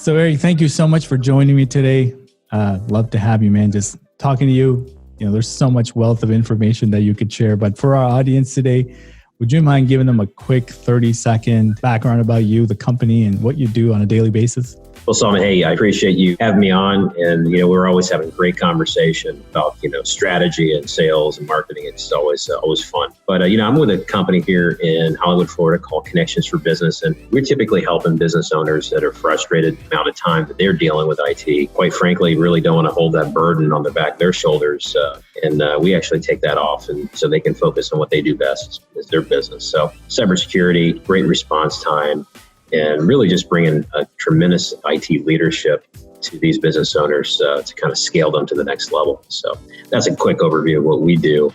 So Erik, thank you so much for joining me today. Love to have you, man. Just talking to you, there's so much wealth of information that you could share. But for our audience today, would you mind giving them a quick 30-second background about you, the company, and what you do on a daily basis? Well, Solomon, hey, I appreciate you having me on. And, we're always having great conversation about, strategy and sales and marketing. It's always fun. But, I'm with a company here in Hollywood, Florida called Connections for Business. And we're typically helping business owners that are frustrated the amount of time that they're dealing with IT. Quite frankly, really don't want to hold that burden on the back of their shoulders. And we actually take that off, and so they can focus on what they do best, is their business. So cybersecurity, great response time, and really just bringing a tremendous IT leadership to these business owners to kind of scale them to the next level. So that's a quick overview of what we do.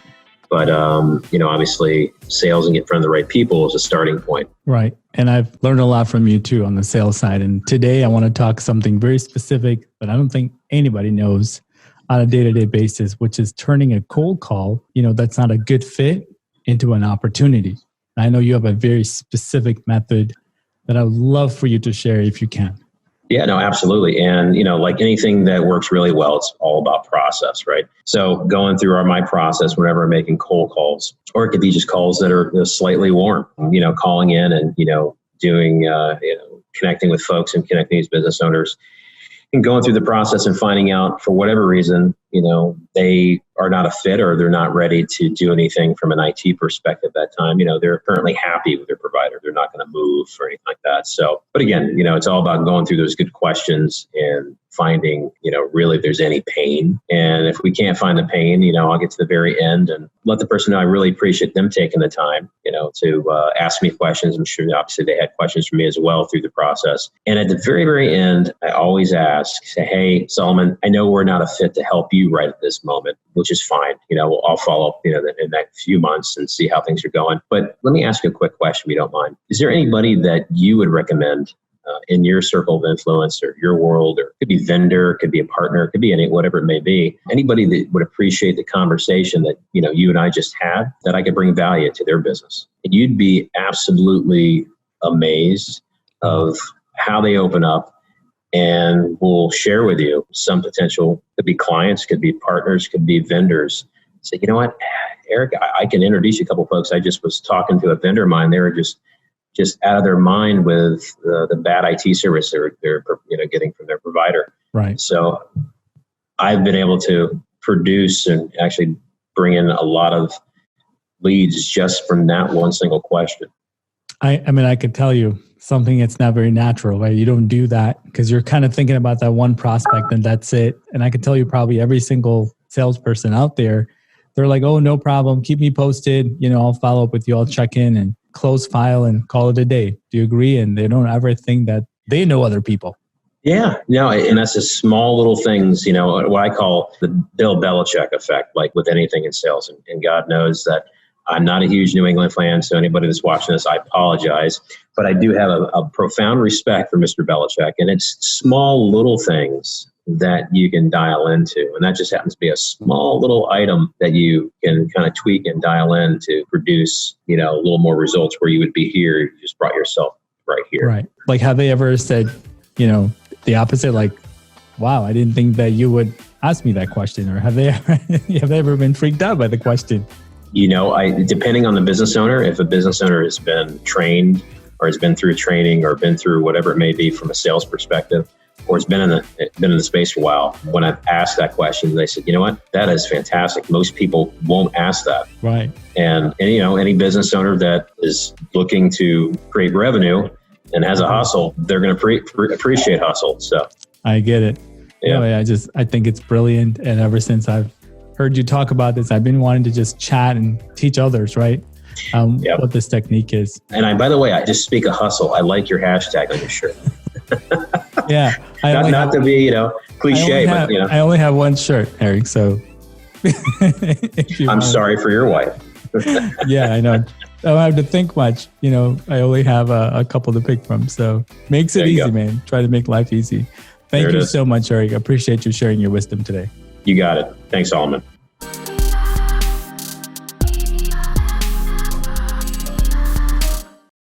But, obviously sales and get in front of the right people is a starting point. Right. And I've learned a lot from you too on the sales side. And today I want to talk something very specific that I don't think anybody knows on a day-to-day basis, which is turning a cold call, that's not a good fit into an opportunity. I know you have a very specific method that I would love for you to share if you can. Yeah, no, absolutely. And, like anything that works really well, it's all about process, right? So going through my process whenever I'm making cold calls, or it could be just calls that are slightly warm, calling in and, doing, connecting with folks and connecting these business owners and going through the process and finding out for whatever reason, they are not a fit or they're not ready to do anything from an IT perspective at that time. They're currently happy with their provider. They're not going to move or anything like that. So, but again, it's all about going through those good questions and finding, really if there's any pain. And if we can't find the pain, I'll get to the very end and let the person know I really appreciate them taking the time, to ask me questions. I'm sure obviously they had questions for me as well through the process. And at the very, very end, I always say, hey, Solomon, I know we're not a fit to help you right at this moment, which is fine. I'll follow up, in the next few months and see how things are going. But let me ask you a quick question, if you don't mind. Is there anybody that you would recommend in your circle of influence or your world, or it could be vendor, it could be a partner, it could be whatever it may be, anybody that would appreciate the conversation that, you and I just had, that I could bring value to their business? And you'd be absolutely amazed of how they open up and will share with you some potential, could be clients, could be partners, could be vendors. Say, you know what, Erik, I can introduce you a couple of folks. I just was talking to a vendor of mine. They were just out of their mind with the bad IT service they're getting from their provider. Right. So I've been able to produce and actually bring in a lot of leads just from that one single question. I could tell you something that's not very natural, right? You don't do that because you're kind of thinking about that one prospect and that's it. And I could tell you probably every single salesperson out there, they're like, oh, no problem. Keep me posted. I'll follow up with you. I'll check in and close file and call it a day. Do you agree? And they don't ever think that they know other people. Yeah, and that's the small little things, what I call the Bill Belichick effect, like with anything in sales. And God knows that I'm not a huge New England fan, so anybody that's watching this, I apologize. But I do have a profound respect for Mr. Belichick, and it's small little things that you can dial into. And that just happens to be a small little item that you can kind of tweak and dial in to produce, a little more results where you would be here. You just brought yourself right here. Right. Like, have they ever said, the opposite? Like, wow, I didn't think that you would ask me that question. Or have they ever been freaked out by the question? Depending on the business owner, if a business owner has been trained or has been through training or been through whatever it may be from a sales perspective, or has been in the space for a while, when I've asked that question, they said, you know what, that is fantastic. Most people won't ask that. Right. And any business owner that is looking to create revenue and has a hustle, they're going to appreciate hustle. So I get it. Yeah. I think it's brilliant. And ever since I've heard you talk about this, I've been wanting to just chat and teach others, right? What this technique is. And by the way, I just speak of hustle. I like your hashtag on your shirt. Yeah. Not to be, cliche, but I only have one shirt, Erik. So I'm sorry for your wife. Yeah, I know. I don't have to think much. I only have a couple to pick from. So makes it easy, man. Try to make life easy. Thank you so much, Erik. I appreciate you sharing your wisdom today. You got it. Thanks, Solomon.